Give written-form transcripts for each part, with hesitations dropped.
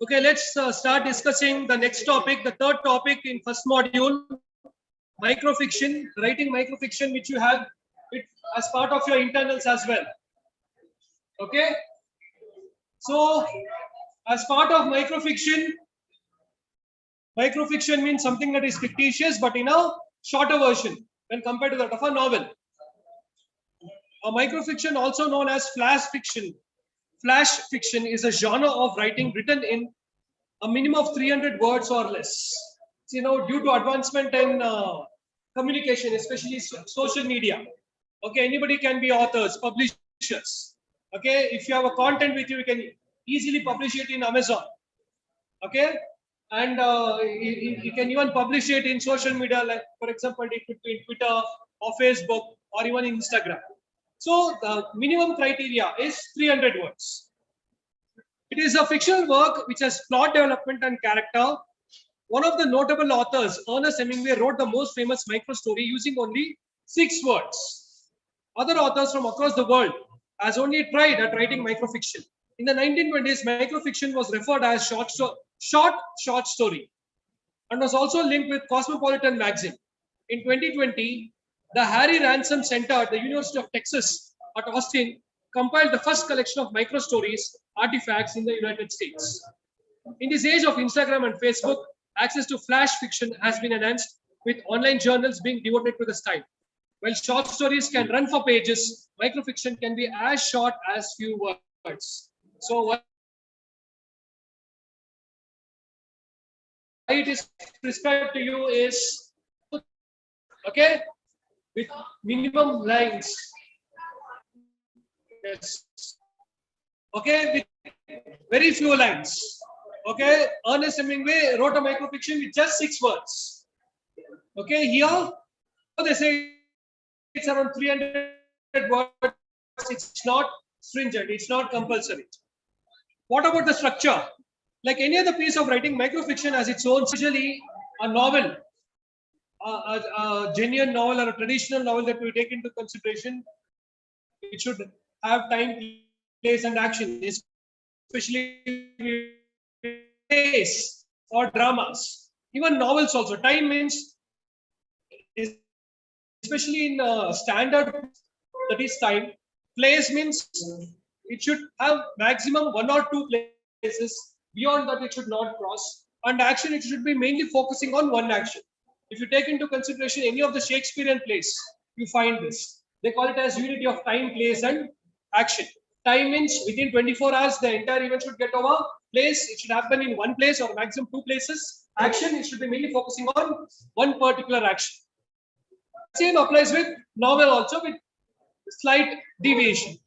Okay, let's start discussing the next topic, the third topic in first module, microfiction, writing microfiction, which you have it as part of your internals as well. Okay, so as part of microfiction, microfiction means something that is fictitious but in a shorter version when compared to that of a novel. A microfiction, also known as flash fiction. Flash fiction is a genre of writing written in a minimum of 300 words or less. So, due to advancement in communication, especially social media. Okay, anybody can be authors, publishers. Okay, if you have a content with you, you can easily publish it in Amazon. Okay, and you can even publish it in social media, like for example, it could be in Twitter or Facebook or even Instagram. So the minimum criteria is 300 words. It is a fictional work which has plot development and character. One of the notable authors, Ernest Hemingway, wrote the most famous micro-story using only 6 words. Other authors from across the world has only tried at writing microfiction. In the 1920s, microfiction was referred as short story and was also linked with Cosmopolitan magazine. In 2020, the Harry Ransom Center at the University of Texas at Austin compiled the first collection of micro stories artifacts in the United States. In this age of Instagram and Facebook, access to flash fiction has been enhanced with online journals being devoted to the style. While short stories can run for pages, microfiction can be as short as few words. So what it is prescribed to you is, okay, with minimum lines. Yes. Okay, with very few lines. Okay, Ernest Hemingway wrote a microfiction with just 6 words. Okay, here they say it's around 300 words. It's not stringent, it's not compulsory. What about the structure? Like any other piece of writing, microfiction has its own, usually a novel, a genuine novel or a traditional novel that we take into consideration. It should have time, place, and action, especially plays or dramas. Even novels also. Time means, especially in standard, that is time. Place means it should have maximum 1 or 2 places. Beyond that, it should not cross. And action, it should be mainly focusing on one action. If you take into consideration any of the Shakespearean plays, you find this. They call it as unity of time, place, and action. Time means within 24 hours, the entire event should get over. Place, it should happen in one place or maximum 2 places. Action, it should be mainly focusing on one particular action. Same applies with novel also, with slight deviation.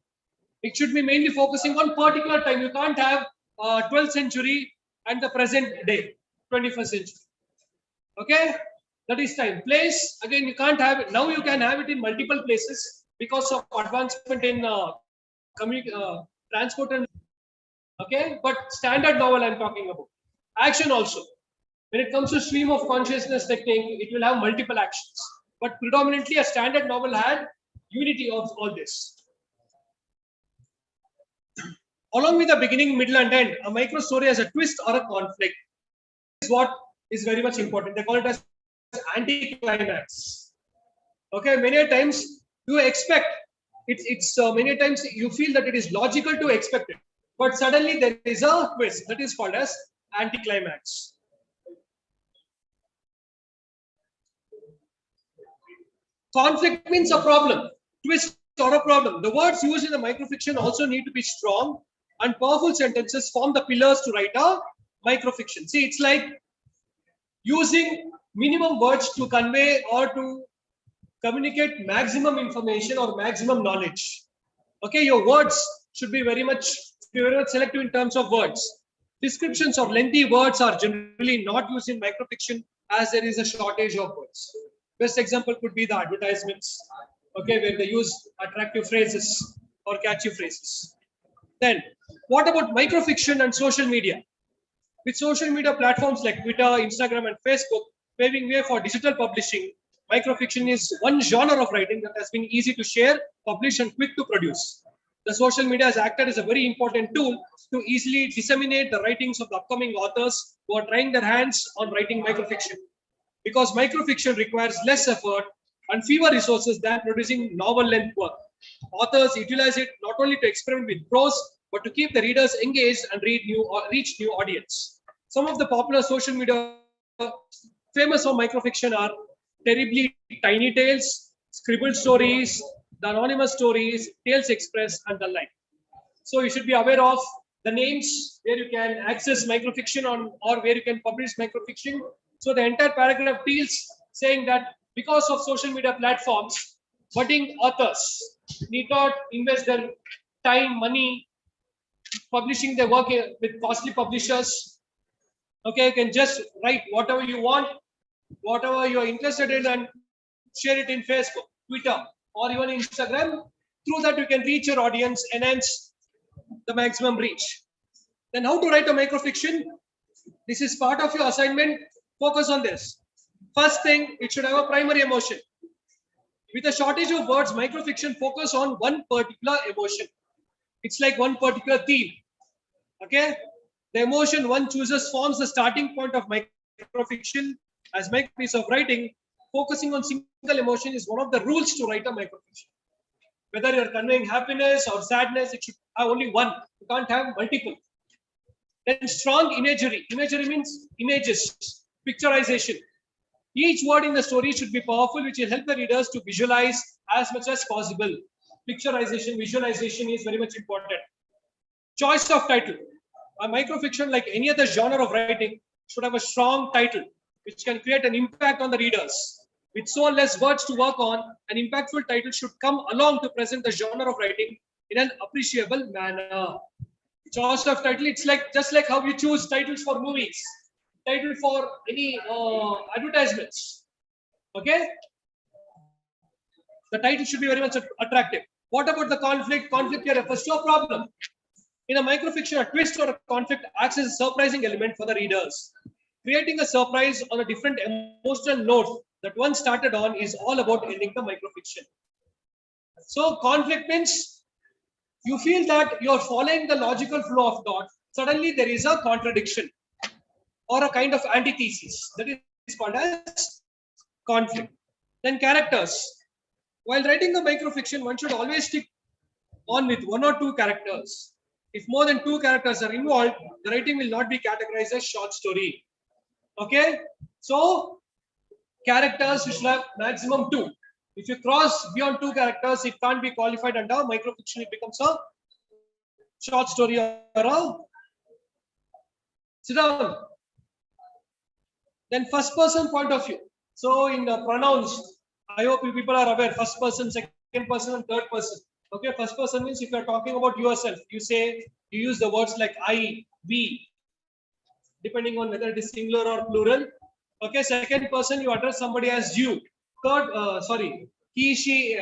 It should be mainly focusing on particular time. You can't have 12th century and the present day, 21st century. Okay, that is time. Place, again, you can't have it. Now you can have it in multiple places because of advancement in transport and, okay, but standard novel I'm talking about. Action also. When it comes to stream of consciousness technique, it will have multiple actions. But predominantly a standard novel had unity of all this. Along with the beginning, middle, and end, a micro story has a twist or a conflict. This is what is very much important. They call it as anti-climax. Okay, many times you expect it's many times you feel that it is logical to expect it, but suddenly there is a twist that is called as anti-climax. Conflict means a problem, twist or a problem. The words used in the microfiction also need to be strong, and powerful sentences form the pillars to write a microfiction. See, it's like using minimum words to convey or to communicate maximum information or maximum knowledge. Okay, your words should be very much selective in terms of words. Descriptions of lengthy words are generally not used in microfiction as there is a shortage of words. Best example could be the advertisements, okay, where they use attractive phrases or catchy phrases. Then, what about microfiction and social media? With social media platforms like Twitter, Instagram, and Facebook paving way for digital publishing, microfiction is one genre of writing that has been easy to share, publish, and quick to produce. The social media has acted as a very important tool to easily disseminate the writings of the upcoming authors who are trying their hands on writing microfiction. Because microfiction requires less effort and fewer resources than producing novel-length work. Authors utilize it not only to experiment with prose, but to keep the readers engaged and reach new audience. Some of the popular social media famous for microfiction are Terribly Tiny Tales, Scribbled Stories, The Anonymous Stories, Tales Express, and the like. So you should be aware of the names where you can access microfiction on or where you can publish microfiction. So the entire paragraph deals saying that because of social media platforms, budding authors need not invest their time, money, publishing their work with costly publishers. Okay, you can just write whatever you want, whatever you are interested in, and share it in Facebook, Twitter, or even Instagram. Through that, you can reach your audience, enhance the maximum reach. Then how to write a microfiction? This is part of your assignment. Focus on this. First thing, it should have a primary emotion. With a shortage of words, microfiction focus on one particular emotion. It's like one particular theme. Okay? The emotion one chooses forms the starting point of microfiction. As my piece of writing, focusing on single emotion is one of the rules to write a microfiction. Whether you're conveying happiness or sadness, it should have only one. You can't have multiple. Then strong imagery. Imagery means images, picturization. Each word in the story should be powerful, which will help the readers to visualize as much as possible. Picturization, visualization is very much important. Choice of title. A microfiction, like any other genre of writing, should have a strong title, which can create an impact on the readers. With so less words to work on, an impactful title should come along to present the genre of writing in an appreciable manner. Choice of title, it's like just like how you choose titles for movies, title for any advertisements. Okay, the title should be very much attractive. What about the conflict? Conflict here refers to a problem. In a microfiction, a twist or a conflict acts as a surprising element for the readers. Creating a surprise on a different emotional note that one started on is all about ending the microfiction. So conflict means you feel that you're following the logical flow of thought. Suddenly there is a contradiction or a kind of antithesis. That is called as conflict. Then characters. While writing a microfiction, one should always stick on with one or two characters. If more than two characters are involved, the writing will not be categorized as short story. Okay, so characters should have maximum two. If you cross beyond two characters, it can't be qualified under microfiction. It becomes a short story or a sit down. Then first person point of view. So in pronouns, I hope you people are aware. First person, second person, and third person. Okay, first person means if you are talking about yourself, you use the words like I, we, depending on whether it is singular or plural. Okay, second person, you address somebody as you. Third, he, she,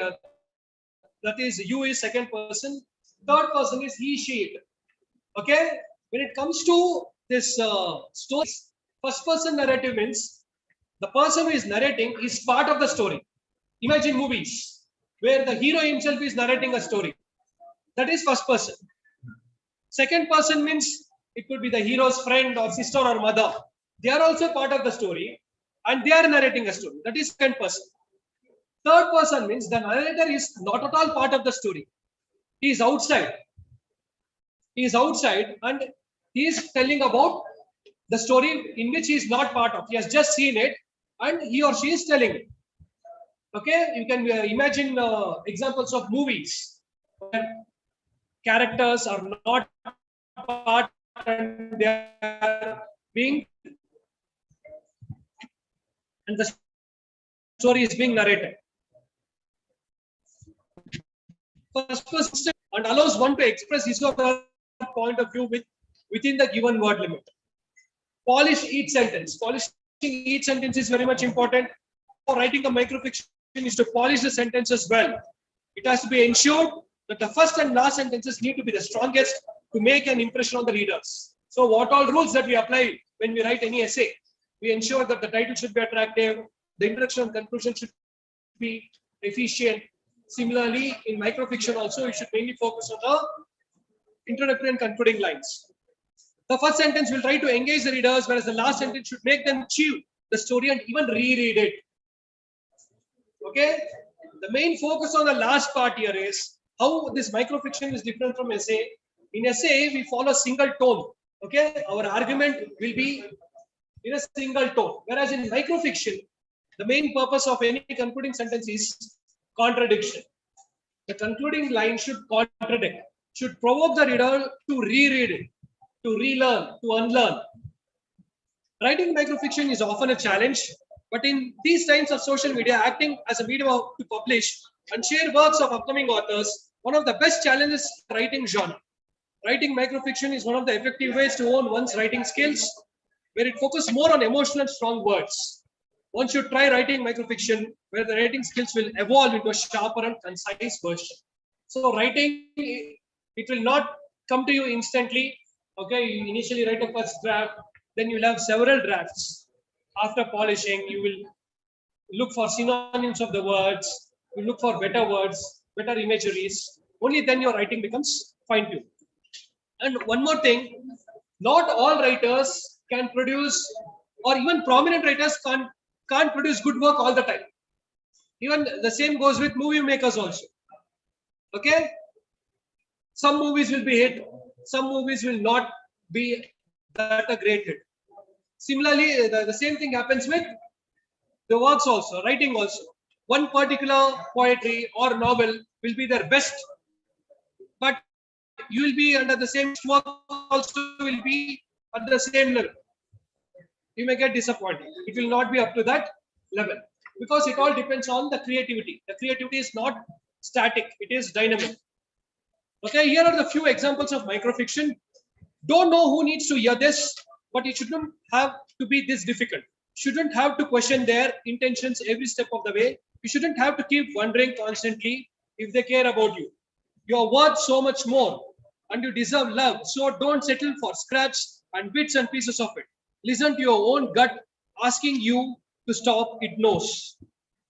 that is you is second person. Third person is he, she, it. Okay, when it comes to this story, first person narrative means the person who is narrating is part of the story. Imagine movies where the hero himself is narrating a story. That is first person. Second person means it could be the hero's friend or sister or mother. They are also part of the story and they are narrating a story. That is second person. Third person means the narrator is not at all part of the story. He is outside. He is outside and he is telling about the story in which he is not part of. He has just seen it and he or she is telling it. Okay, you can imagine examples of movies where characters are not part and they are being and the story is being narrated. First person and allows one to express his or her point of view within the given word limit. Polish each sentence. Polishing each sentence is very much important. For writing a microfiction is to polish the sentences well. It has to be ensured that the first and last sentences need to be the strongest to make an impression on the readers. So what all rules that we apply when we write any essay? We ensure that the title should be attractive, the introduction and conclusion should be efficient, Similarly, in microfiction also, you should mainly focus on the introductory and concluding lines. The first sentence will try to engage the readers, whereas the last sentence should make them chew the story and even reread it. Okay? The main focus on the last part here is how this microfiction is different from essay. In essay, we follow single tone. Okay? Our argument will be in a single tone. Whereas in microfiction, the main purpose of any concluding sentence is contradiction. The concluding line should contradict, should provoke the reader to reread it, to relearn, to unlearn. Writing microfiction is often a challenge, but in these times of social media, acting as a medium to publish and share works of upcoming authors, one of the best challenges is writing genre. Writing microfiction is one of the effective ways to own one's writing skills, where it focuses more on emotional and strong words. One should try writing microfiction, where the writing skills will evolve into a sharper and concise version. So writing, it will not come to you instantly. Okay, you initially write a first draft, then you'll have several drafts. After polishing, you will look for synonyms of the words, you look for better words, better imageries. Only then your writing becomes fine-tuned. And one more thing, not all writers can produce, or even prominent writers can't produce good work all the time. Even the same goes with movie makers also. Okay? Some movies will be hit, some movies will not be that a great hit. Similarly, the same thing happens with the works also, writing also. One particular poetry or novel will be their best, but you will be under the same work also will be at the same level. You may get disappointed. It will not be up to that level because it all depends on the creativity. The creativity is not static, it is dynamic. Okay, here are the few examples of microfiction. Don't know who needs to hear this, but it shouldn't have to be this difficult. Shouldn't have to question their intentions every step of the way. You shouldn't have to keep wondering constantly if they care about you. You're worth so much more and you deserve love. So don't settle for scraps and bits and pieces of it. Listen to your own gut asking you to stop. It knows.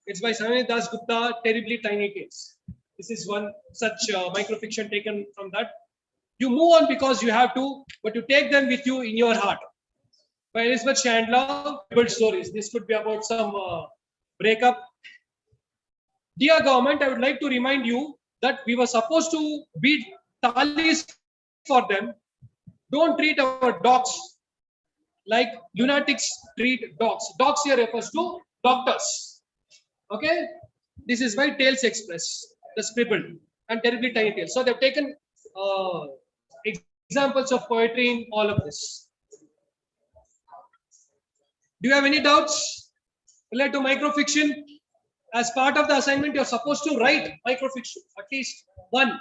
It's by Samani Das Gupta, Terribly Tiny Tales. This is one such microfiction taken from that. You move on because you have to, but you take them with you in your heart. By Elizabeth Chandler, Bible stories. This could be about some breakup. Dear government, I would like to remind you that we were supposed to beat talis for them. Don't treat our dogs like lunatics treat dogs. Dogs here refers to doctors. Okay? This is by Tales Express, the scribbled and Terribly Tiny Tales. So they've taken examples of poetry in all of this. Do you have any doubts related to microfiction? As part of the assignment, you're supposed to write microfiction, at least one